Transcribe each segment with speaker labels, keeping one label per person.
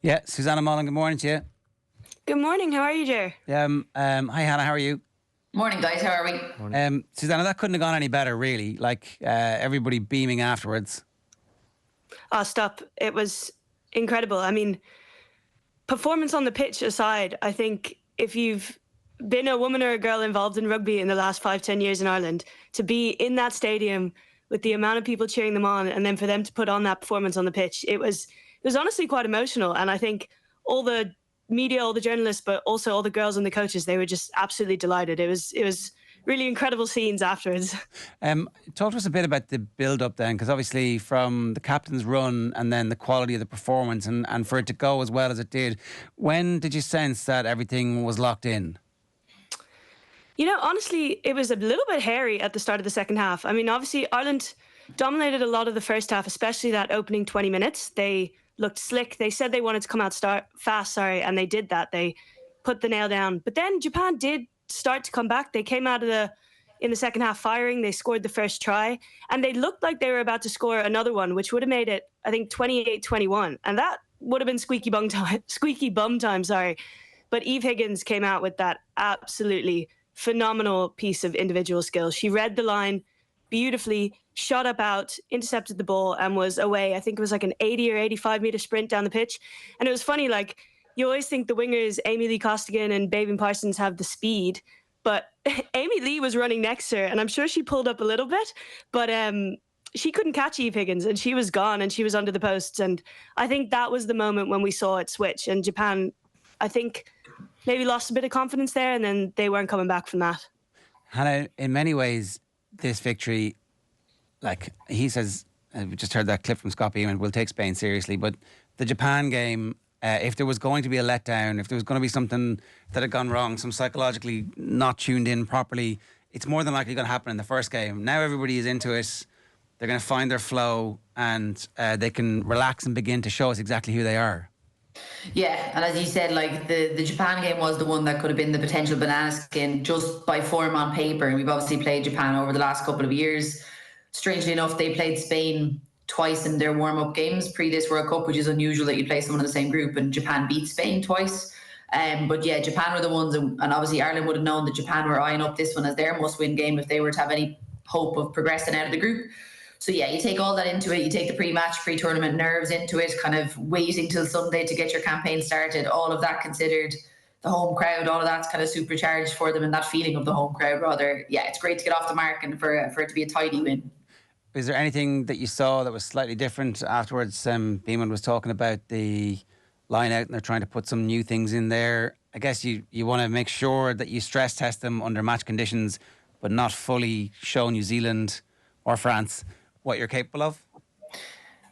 Speaker 1: Yeah, Susanna Mullen, good morning to you.
Speaker 2: Good morning. How are you, Ger?
Speaker 1: Hi, Hannah, how are you?
Speaker 3: Morning, guys. How are we?
Speaker 1: Susanna, that couldn't have gone any better, really. Everybody beaming afterwards.
Speaker 2: Oh, stop. It was incredible. I mean, performance on the pitch aside, I think if you've been a woman or a girl involved in rugby in the last 5-10 years in Ireland, to be in that stadium with the amount of people cheering them on and then for them to put on that performance on the pitch, it was honestly quite emotional. And I think all the media, all the journalists, but also all the girls and the coaches, they were just absolutely delighted. It was really incredible scenes afterwards.
Speaker 1: Talk to us a bit about the build-up then, because obviously from the captain's run and then the quality of the performance and for it to go as well as it did, when did you sense that everything was locked in?
Speaker 2: You know, honestly, it was a little bit hairy at the start of the second half. I mean, obviously, Ireland dominated a lot of the first half, especially that opening 20 minutes. They looked slick. They said they wanted to come out fast, and they did that. They put the nail down. But then Japan did start to come back. They came out in the second half firing. They scored the first try, and they looked like they were about to score another one, which would have made it, I think, 28-21. And that would have been squeaky bum time, sorry. But Eve Higgins came out with that absolutely phenomenal piece of individual skill. She read the line beautifully, shot up out, intercepted the ball, and was away. I think it was like an 80 or 85 meter sprint down the pitch. And it was funny, like, you always think the wingers, Amy Lee Costigan and Baven Parsons, have the speed, but Amy Lee was running next to her, and I'm sure she pulled up a little bit, but she couldn't catch Eve Higgins, and she was gone, and she was under the posts. And I think that was the moment when we saw it switch, and Japan, I think, maybe lost a bit of confidence there, and then they weren't coming back from that.
Speaker 1: Hannah, in many ways, this victory, like he says, we just heard that clip from Scott Beeman, we'll take Spain seriously, but the Japan game, if there was going to be a letdown, if there was going to be something that had gone wrong, some psychologically not tuned in properly, it's more than likely going to happen in the first game. Now everybody is into it. They're going to find their flow, and they can relax and begin to show us exactly who they are.
Speaker 3: Yeah, and as you said, like the Japan game was the one that could have been the potential banana skin just by form on paper. And we've obviously played Japan over the last couple of years. Strangely enough, they played Spain twice in their warm-up games pre this World Cup, which is unusual that you play someone in the same group, and Japan beat Spain twice. But yeah, Japan were the ones, and obviously Ireland would have known that Japan were eyeing up this one as their must-win game if they were to have any hope of progressing out of the group. So yeah, you take all that into it. You take the pre-match, pre-tournament nerves into it, kind of waiting till Sunday to get your campaign started. All of that considered, the home crowd, all of that's kind of supercharged for them, and that feeling of the home crowd, rather. Yeah, it's great to get off the mark and for it to be a tidy win.
Speaker 1: Is there anything that you saw that was slightly different afterwards? Beeman was talking about the line out, and they're trying to put some new things in there. I guess you want to make sure that you stress test them under match conditions, but not fully show New Zealand or France what you're capable of.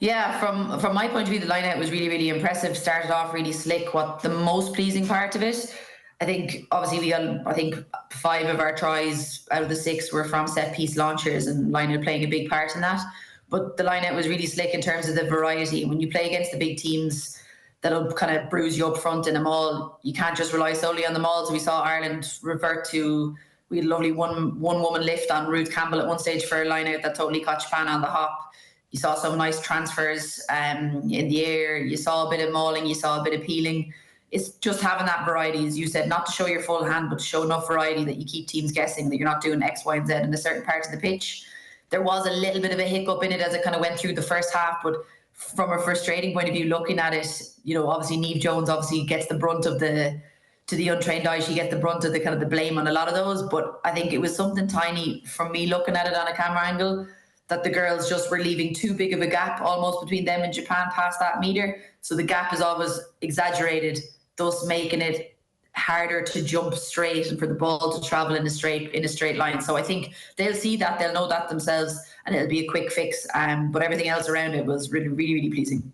Speaker 3: Yeah, from my point of view, the line out was really, really impressive. Started off really slick. What the most pleasing part of it, I think, obviously we got, I think 5 of our tries out of the 6 were from set piece launchers, and line out playing a big part in that. But the line out was really slick in terms of the variety. When you play against the big teams that'll kind of bruise you up front in a maul, you can't just rely solely on the mauls. We saw Ireland revert to, we had a lovely one woman lift on Ruth Campbell at one stage for a line out that totally caught Japan on the hop. You saw some nice transfers in the air. You saw a bit of mauling. You saw a bit of peeling. It's just having that variety, as you said, not to show your full hand, but to show enough variety that you keep teams guessing that you're not doing X, Y, and Z in a certain part of the pitch. There was a little bit of a hiccup in it as it kind of went through the first half, but from a frustrating point of view, looking at it, you know, obviously Niamh Jones obviously gets the brunt of to the untrained eye, she gets the brunt of the kind of the blame on a lot of those. But I think it was something tiny from me looking at it on a camera angle, that the girls just were leaving too big of a gap almost between them and Japan past that meter. So the gap is always exaggerated, thus making it harder to jump straight and for the ball to travel in a straight line. So I think they'll see that, they'll know that themselves, and it'll be a quick fix. But everything else around it was really, really, really pleasing.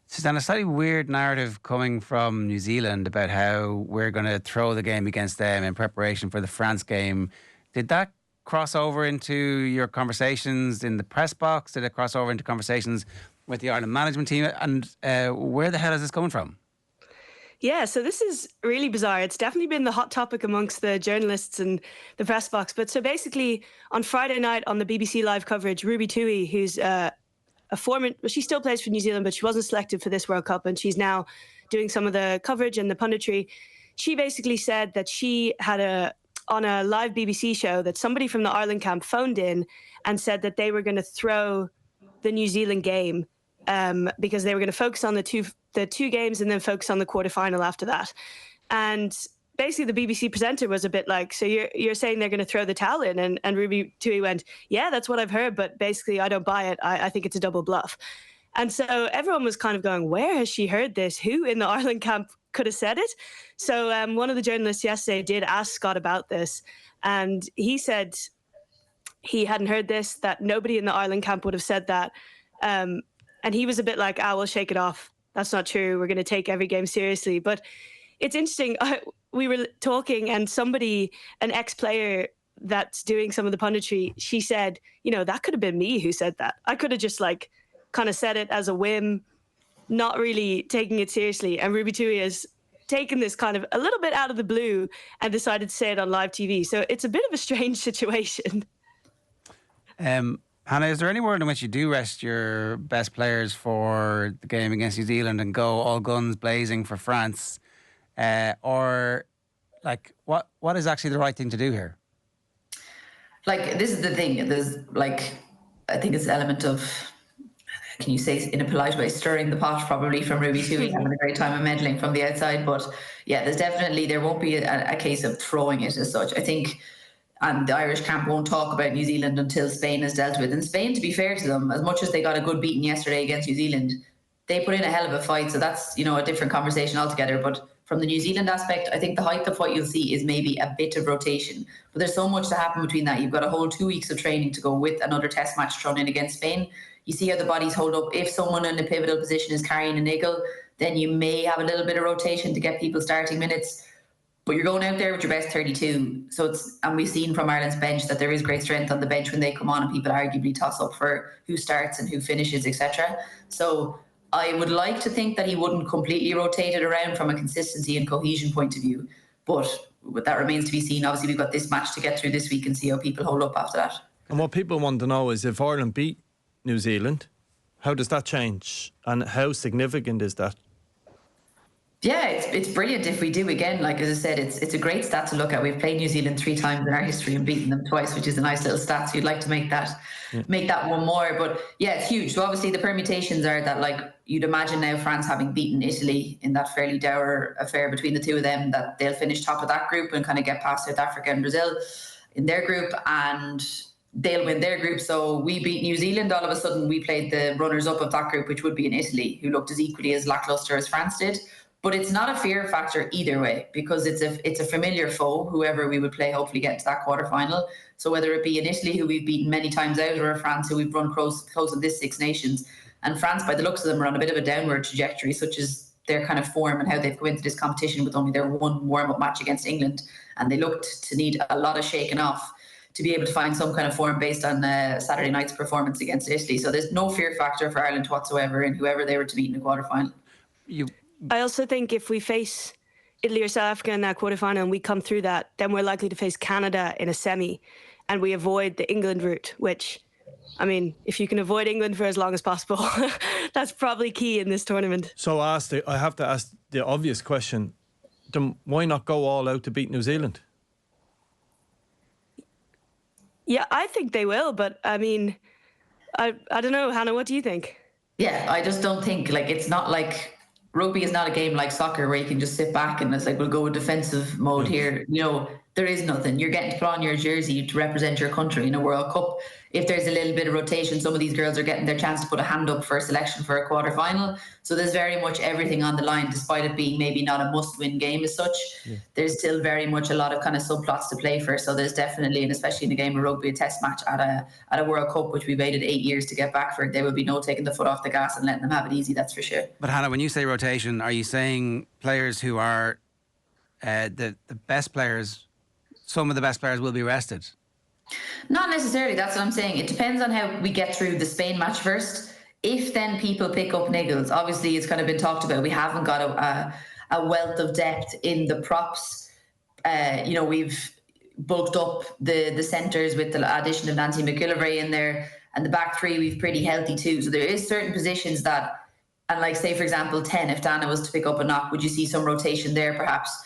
Speaker 1: Susanna, a slightly weird narrative coming from New Zealand about how we're going to throw the game against them in preparation for the France game. Did that cross over into your conversations in the press box? Did it cross over into conversations with the Ireland management team? And where the hell is this coming from?
Speaker 2: Yeah, so this is really bizarre. It's definitely been the hot topic amongst the journalists and the press box. But so basically, on Friday night on the BBC live coverage, Ruby Tui, who's a former, well, she still plays for New Zealand, but she wasn't selected for this World Cup, and she's now doing some of the coverage and the punditry. She basically said that she had on a live BBC show that somebody from the Ireland camp phoned in and said that they were going to throw the New Zealand game because they were going to focus on the two games and then focus on the quarterfinal after that. And basically the BBC presenter was a bit like, so you're saying they're going to throw the towel in? And Ruby Tui went, yeah, that's what I've heard, but basically I don't buy it. I think it's a double bluff. And so everyone was kind of going, where has she heard this? Who in the Ireland camp could have said it? So one of the journalists yesterday did ask Scott about this, and he said he hadn't heard this, that nobody in the Ireland camp would have said that. And he was a bit like, we'll shake it off. That's not true. We're going to take every game seriously. But it's interesting. We were talking and an ex-player that's doing some of the punditry, she said, that could have been me who said that. I could have just kind of said it as a whim, not really taking it seriously. And Ruby Tui has taken this kind of a little bit out of the blue and decided to say it on live TV. So it's a bit of a strange situation.
Speaker 1: Hannah, is there any world in which you do rest your best players for the game against New Zealand and go all guns blazing for France? Or what is actually the right thing to do here?
Speaker 3: This is the thing. There's I think it's an element of, can you say in a polite way, stirring the pot probably from Ruby Tui, having a great time of meddling from the outside. But yeah, there won't be a case of throwing it as such. I think, and the Irish camp won't talk about New Zealand until Spain is dealt with. And Spain, to be fair to them, as much as they got a good beating yesterday against New Zealand, they put in a hell of a fight. So that's, a different conversation altogether. But from the New Zealand aspect, I think the height of what you'll see is maybe a bit of rotation. But there's so much to happen between that. You've got a whole 2 weeks of training to go with another test match thrown in against Spain. You see how the bodies hold up. If someone in a pivotal position is carrying a niggle, then you may have a little bit of rotation to get people starting minutes. But you're going out there with your best 32. And we've seen from Ireland's bench that there is great strength on the bench when they come on and people arguably toss up for who starts and who finishes, etc. So I would like to think that he wouldn't completely rotate it around from a consistency and cohesion point of view. But that remains to be seen. Obviously, we've got this match to get through this week and see how people hold up after that.
Speaker 4: And what people want to know is, if Ireland beat New Zealand, how does that change? And how significant is that?
Speaker 3: Yeah, it's brilliant if we do again. As I said, it's a great stat to look at. We've played New Zealand 3 times in our history and beaten them twice, which is a nice little stat. So you'd like to make that one more. But yeah, it's huge. So obviously the permutations are that you'd imagine now France having beaten Italy in that fairly dour affair between the two of them, that they'll finish top of that group and kind of get past South Africa and Brazil in their group, and they'll win their group. So we beat New Zealand. All of a sudden we played the runners-up of that group, which would be in Italy, who looked as equally as lackluster as France did. But it's not a fear factor either way, because it's a familiar foe, whoever we would play, hopefully get to that quarterfinal. So whether it be in Italy, who we've beaten many times out, or France, who we've run close in this Six Nations. And France, by the looks of them, are on a bit of a downward trajectory, such as their kind of form and how they've come into this competition with only their one warm-up match against England. And they looked to need a lot of shaking off to be able to find some kind of form based on Saturday night's performance against Italy. So there's no fear factor for Ireland whatsoever in whoever they were to beat in the quarterfinal.
Speaker 2: I also think if we face Italy or South Africa in that quarterfinal and we come through that, then we're likely to face Canada in a semi, and we avoid the England route, which, if you can avoid England for as long as possible, that's probably key in this tournament.
Speaker 4: So I have to ask the obvious question, then why not go all out to beat New Zealand?
Speaker 2: Yeah, I think they will, but I don't know, Hannah, what do you think?
Speaker 3: Yeah, I just don't think, it's not like... Rugby is not a game like soccer where you can just sit back and it's we'll go with defensive mode here. There is nothing. You're getting to put on your jersey to represent your country in a World Cup. If there's a little bit of rotation, some of these girls are getting their chance to put a hand up for a selection for a quarterfinal. So there's very much everything on the line, despite it being maybe not a must-win game as such. Yeah. There's still very much a lot of kind of subplots to play for. So there's definitely, and especially in a game of rugby, a test match at a World Cup, which we waited 8 years to get back for, there will be no taking the foot off the gas and letting them have it easy, that's for sure.
Speaker 1: But Hannah, when you say rotation, are you saying players who are the best players, some of the best players will be rested?
Speaker 3: Not necessarily, that's what I'm saying. It depends on how we get through the Spain match first. If then people pick up niggles, obviously it's kind of been talked about. We haven't got a wealth of depth in the props. We've bulked up the centres with the addition of Nancy McGillivray in there, and the back three we've pretty healthy too. So there is certain positions that And like, say, for example, 10, if Dana was to pick up a knock, would you see some rotation there perhaps?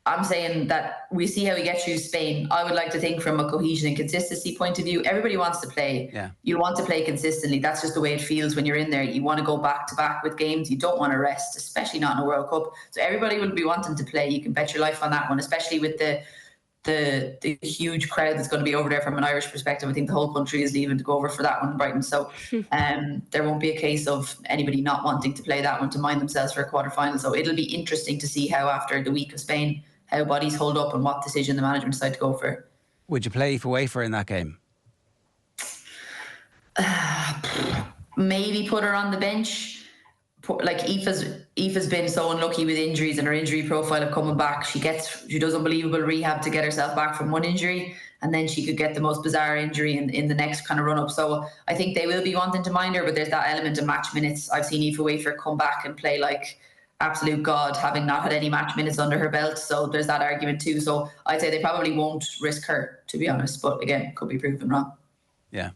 Speaker 3: I'm saying that we see how we get through Spain. I would like to think from a cohesion and consistency point of view, everybody wants to play.
Speaker 1: Yeah.
Speaker 3: You want to play consistently. That's just the way it feels when you're in there. You want to go back to back with games. You don't want to rest, especially not in a World Cup. So everybody will be wanting to play. You can bet your life on that one, especially with the huge crowd that's going to be over there from an Irish perspective. I think the whole country is leaving to go over for that one in Brighton. So there won't be a case of anybody not wanting to play that one to mind themselves for a quarterfinal. So it'll be interesting to see how, after the week of Spain, how bodies hold up and what decision the management decide to go for.
Speaker 1: Would you play Aoife Wafer in that game?
Speaker 3: Maybe put her on the bench. Like, Aoife's been so unlucky with injuries, and her injury profile of coming back. She does unbelievable rehab to get herself back from one injury, and then she could get the most bizarre injury in the next kind of run up. So I think they will be wanting to mind her, but there's that element of match minutes. I've seen Aoife Wafer come back and play like absolute god, having not had any match minutes under her belt. So there's that argument too. So I'd say they probably won't risk her, to be honest, but again, could be proven wrong.
Speaker 1: Yeah.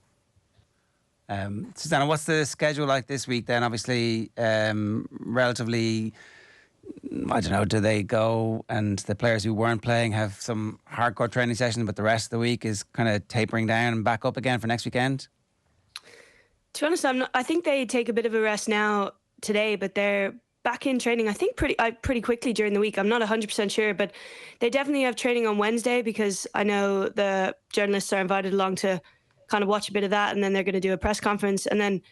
Speaker 1: Susanna, what's the schedule like this week then? Obviously, relatively, I don't know, do they go and the players who weren't playing have some hardcore training sessions, but the rest of the week is kind of tapering down and back up again for next weekend?
Speaker 2: To be honest, I think they take a bit of a rest now today, but they're back in training, I think, pretty quickly during the week. I'm not 100% sure, but they definitely have training on Wednesday, because I know the journalists are invited along to kind of watch a bit of that, and then they're going to do a press conference, and then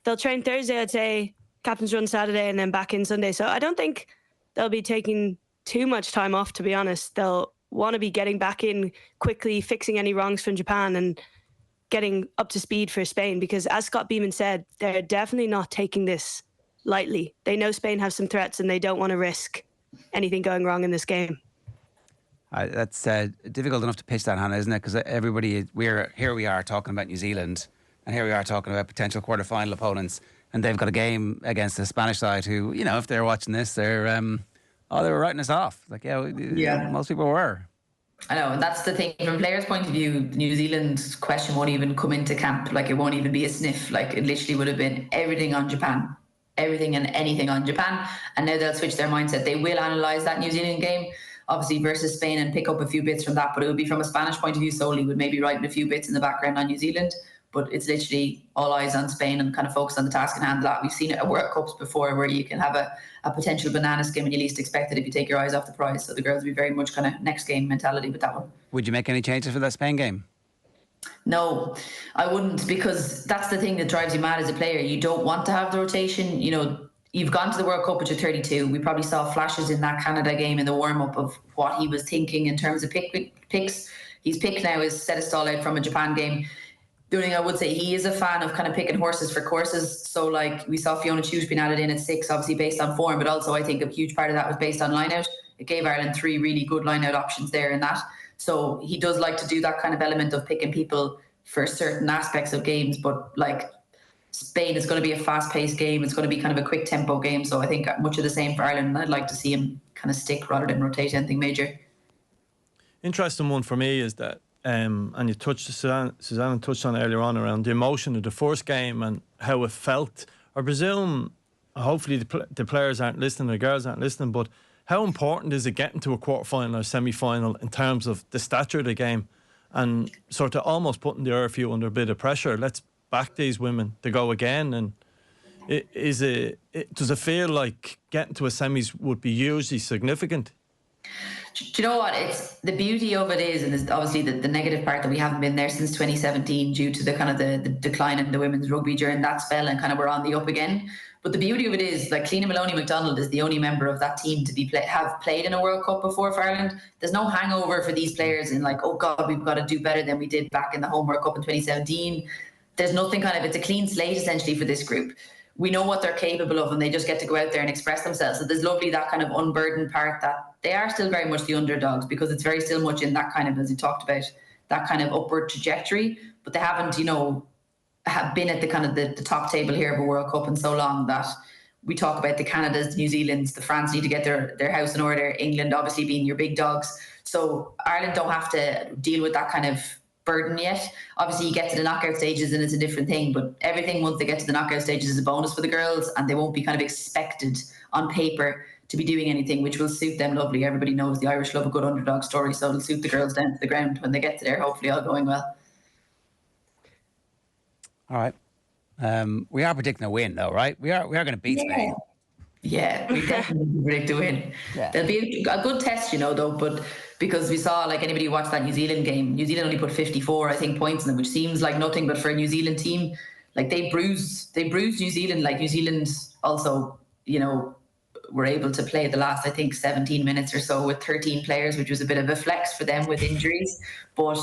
Speaker 2: they'll train Thursday, I'd say, captain's run Saturday, and then back in Sunday. So I don't think they'll be taking too much time off, to be honest. They'll want to be getting back in quickly, fixing any wrongs from Japan and getting up to speed for Spain, because as Scott Beeman said, they're definitely not taking this lightly. They know Spain have some threats, and they don't want to risk anything going wrong in this game.
Speaker 1: That's difficult enough to pitch that, Hannah, isn't it? Because here we are talking about New Zealand, and here we are talking about potential quarter-final opponents, and they've got a game against the Spanish side who, you know, if they're watching this, they're they were writing us off. Like, yeah, most people were.
Speaker 3: I know, and that's the thing. From players' point of view, New Zealand's question won't even come into camp. Like, it won't even be a sniff. Like, it literally would have been everything on Japan. Everything and anything on Japan. And now they'll switch their mindset. They will analyse that New Zealand game, obviously, versus Spain, and pick up a few bits from that. But it would be from a Spanish point of view solely, would maybe writing a few bits in the background on New Zealand. But it's literally all eyes on Spain and kind of focus on the task in hand. That we've seen it at World Cups before, where you can have a potential banana skin when you least expect it if you take your eyes off the prize. So the girls will be very much kind of next game mentality with that one.
Speaker 1: Would you make any changes for that Spain game?
Speaker 3: No, I wouldn't, because that's the thing that drives you mad as a player. You don't want to have the rotation. You know, you've gone to the World Cup with your 32. We probably saw flashes in that Canada game in the warm-up of what he was thinking in terms of picks. His pick now is set a stall out from a Japan game. The only thing I would say, he is a fan of kind of picking horses for courses. So, like, we saw Fiona Hughes being added in at 6, obviously based on form, but also I think a huge part of that was based on line-out. It gave Ireland 3 really good line-out options there in that. So he does like to do that kind of element of picking people for certain aspects of games. But, like, Spain is going to be a fast-paced game. It's going to be kind of a quick tempo game. So I think much of the same for Ireland. I'd like to see him kind of stick rather than rotate anything major.
Speaker 4: Interesting one for me is that, and you touched, Susanna touched on earlier on around the emotion of the first game and how it felt. I presume, hopefully the players aren't listening, the girls aren't listening, but how important is it getting to a quarter-final or semi-final in terms of the stature of the game and sort of almost putting the RFU under a bit of pressure? Let's back these women to go again. And does it feel like getting to a semis would be hugely significant?
Speaker 3: Do you know what? It's the beauty of it is, and it's obviously the negative part that we haven't been there since 2017 due to the kind of the decline in the women's rugby during that spell, and kind of we're on the up again. But the beauty of it is, like, Cliona Maloney-McDonald is the only member of that team to have played in a World Cup before for Ireland. There's no hangover for these players in, like, oh God, we've got to do better than we did back in the home World Cup in 2017. There's nothing kind of, it's a clean slate essentially for this group. We know what they're capable of, and they just get to go out there and express themselves. So there's lovely that kind of unburdened part that they are still very much the underdogs, because it's very still much in that kind of, as you talked about, that kind of upward trajectory. But they haven't, have been at the kind of the top table here of a World Cup in so long that we talk about the Canadas, the New Zealands, the France need to get their house in order. England obviously being your big dogs. So Ireland don't have to deal with that kind of burden yet. Obviously, you get to the knockout stages and it's a different thing, but everything once they get to the knockout stages is a bonus for the girls, and they won't be kind of expected on paper to be doing anything, which will suit them lovely. Everybody knows the Irish love a good underdog story, so it'll suit the girls down to the ground when they get to there, hopefully all going well.
Speaker 1: All right. We are predicting a win, though, right? We are going to beat Spain.
Speaker 3: Yeah, we definitely predict a win.
Speaker 1: Yeah.
Speaker 3: There'll be a good test, though, but because we saw, like, anybody who watched that New Zealand game, New Zealand only put 54, I think, points in them, which seems like nothing, but for a New Zealand team, like, they bruised New Zealand. Like, New Zealand also, were able to play the last, I think, 17 minutes or so with 13 players, which was a bit of a flex for them with injuries. But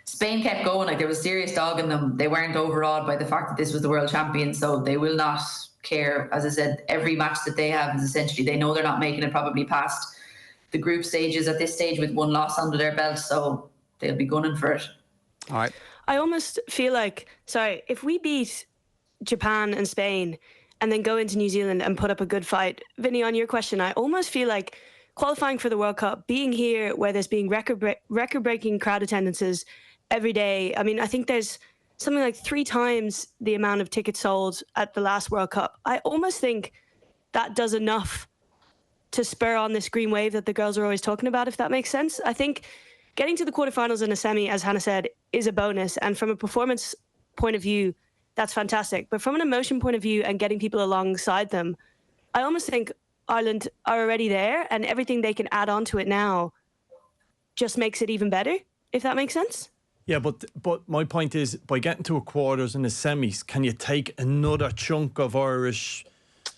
Speaker 3: Spain kept going. Like, there was serious dog in them. They weren't overawed by the fact that this was the world champion, so they will not care. As I said, every match that they have is essentially, they know they're not making it probably past the group stages at this stage with one loss under their belt, so they'll be gunning for it.
Speaker 1: All right.
Speaker 2: I almost feel like, if we beat Japan and Spain and then go into New Zealand and put up a good fight, Vinny, on your question, I almost feel like qualifying for the World Cup, being here where there's being record-breaking crowd attendances every day. I mean, I think there's something like 3 times the amount of tickets sold at the last World Cup. I almost think that does enough to spur on this green wave that the girls are always talking about, if that makes sense. I think getting to the quarterfinals in a semi, as Hannah said, is a bonus. And from a performance point of view, that's fantastic. But from an emotion point of view and getting people alongside them, I almost think Ireland are already there, and everything they can add on to it now just makes it even better, if that makes sense.
Speaker 4: Yeah, but my point is, by getting to a quarters and the semis, can you take another chunk of Irish,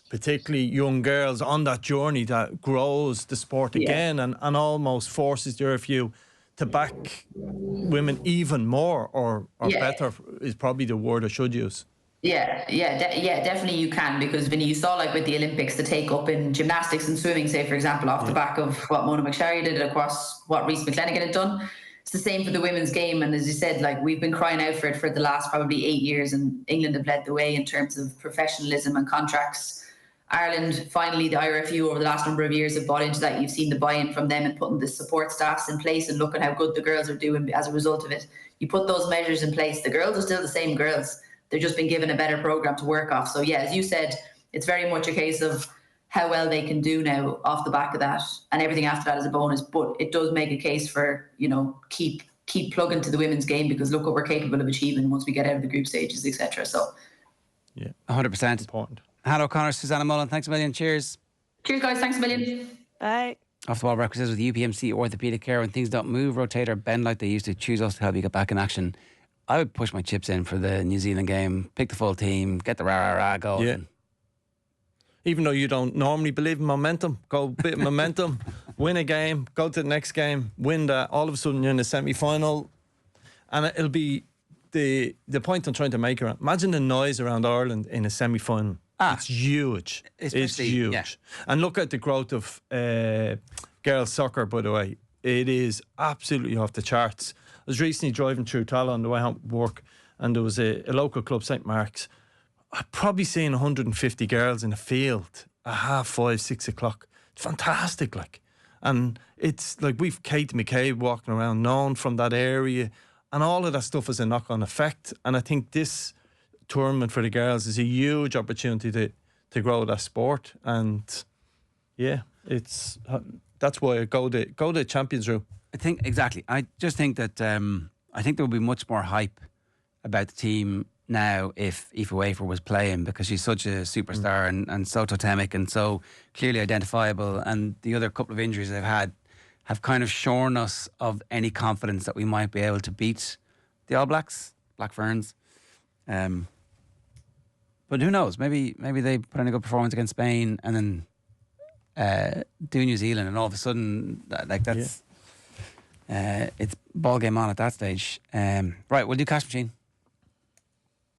Speaker 4: particularly young girls, on that journey that grows the sport again and almost forces the RFU to back women even more or better, is probably the word I should use. Definitely you can, because Vinny, you saw, like, with the Olympics, the take up in gymnastics and swimming, say, for example, off the back of what Mona McSharry did across what Reece McLennigan had done. It's the same for the women's game, and as you said, like, we've been crying out for it for the last probably 8 years, and England have led the way in terms of professionalism and contracts. Ireland, finally, the IRFU over the last number of years have bought into that. You've seen the buy-in from them and putting the support staffs in place, and look at how good the girls are doing as a result of it. You put those measures in place, the girls are still the same girls. They've just been given a better program to work off. So yeah, as you said, it's very much a case of how well they can do now off the back of that, and everything after that is a bonus. But it does make a case for, keep plugging to the women's game, because look what we're capable of achieving once we get out of the group stages, etc. So
Speaker 1: yeah, 100% important. Hannah O'Connor, Susanna Mullen, thanks a million. Cheers.
Speaker 3: Cheers, guys. Thanks a million.
Speaker 2: Bye.
Speaker 1: Off the ball requisites with UPMC Orthopaedic Care. When things don't move, rotate, or bend like they used to, choose us to help you get back in action. I would push my chips in for the New Zealand game, pick the full team, get the rah-rah-rah going. Yeah.
Speaker 4: Even though you don't normally believe in momentum, go a bit of momentum, win a game, go to the next game, win that. All of a sudden you're in the semi-final. And it'll be the point I'm trying to make around. Imagine the noise around Ireland in a semi-final. It's huge. It's huge. Yeah. And look at the growth of girls' soccer, by the way. It is absolutely off the charts. I was recently driving through Tala on the way home from work, and there was a local club, St. Mark's. I'd probably seen 150 girls in the field at 5:30, 6 o'clock. It's fantastic, like. And it's like we've Kate McCabe walking around, known from that area, and all of that stuff has a knock-on effect. And I think this tournament for the girls is a huge opportunity to grow that sport. And yeah, that's why I go the champions route.
Speaker 1: I think exactly. I just think that I think there would be much more hype about the team now if Aoife Wafer was playing, because she's such a superstar and so totemic and so clearly identifiable. And the other couple of injuries they've had have kind of shorn us of any confidence that we might be able to beat the All Blacks, Black Ferns. But who knows? Maybe they put in a good performance against Spain and then do New Zealand, and all of a sudden, like that's it's ball game on at that stage. Right, we'll do Cash Machine.